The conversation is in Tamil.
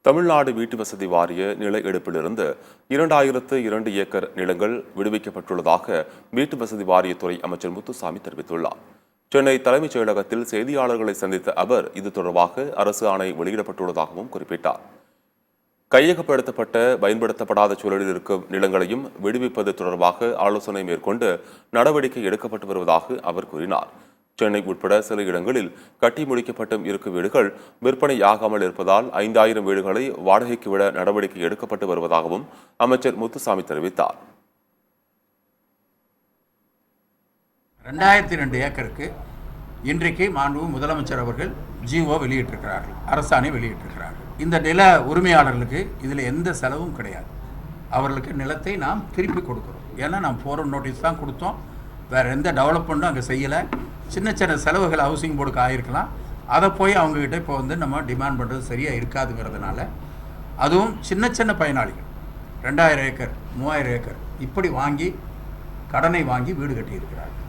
தமிழ்நாடு வீட்டு வசதி வாரிய நில எடுப்பிலிருந்து 2002 ஏக்கர் நிலங்கள் விடுவிக்கப்பட்டுள்ளதாக வீட்டு வசதி வாரியத்துறை அமைச்சர் முத்துசாமி தெரிவித்துள்ளார். சென்னை தலைமைச் செயலகத்தில் செய்தியாளர்களை சந்தித்த அவர் இது தொடர்பாக அரசு ஆணை வெளியிடப்பட்டுள்ளதாகவும் குறிப்பிட்டார். கையகப்படுத்தப்பட்ட பயன்படுத்தப்படாத சூழலில் இருக்கும் நிலங்களையும் விடுவிப்பது தொடர்பாக ஆலோசனை மேற்கொண்டு நடவடிக்கை எடுக்கப்பட்டு வருவதாக அவர் கூறினார். சென்னை உட்பட சில இடங்களில் கட்டி முடிக்கப்பட்டும் இருக்கும் வீடுகள் விற்பனையாகாமல் இருப்பதால் 5000 வீடுகளை வாடகைக்கு விட நடவடிக்கை எடுக்கப்பட்டு வருவதாகவும் அமைச்சர் முத்துசாமி தெரிவித்தார். 2002 ஏக்கருக்கு இன்றைக்கு மாண்பு முதலமைச்சர் அவர்கள் ஜிஓ வெளியிட்டிருக்கிறார்கள், அரசாணை வெளியிட்டிருக்கிறார்கள். இந்த நில உரிமையாளர்களுக்கு இதில் எந்த செலவும் கிடையாது. அவர்களுக்கு நிலத்தை நாம் திருப்பி கொடுக்குறோம். ஏன்னா நாம் ஃபோரம் நோட்டீஸ் தான் கொடுத்தோம், வேறு எந்த டெவலப்மெண்ட்டும் அங்கே செய்யலை. சின்ன சின்ன செலவுகள் ஹவுசிங் போர்டுக்கு ஆகிருக்கலாம், அதை போய் அவங்கக்கிட்ட இப்போ நம்ம டிமாண்ட் பண்ணுறது சரியாக இருக்காதுங்கிறதுனால, அதுவும் சின்ன சின்ன பயனாளிகள் 2000 ஏக்கர் 3000 ஏக்கர் இப்படி வாங்கி கடனை வாங்கி வீடு கட்டியிருக்கிறார்கள்.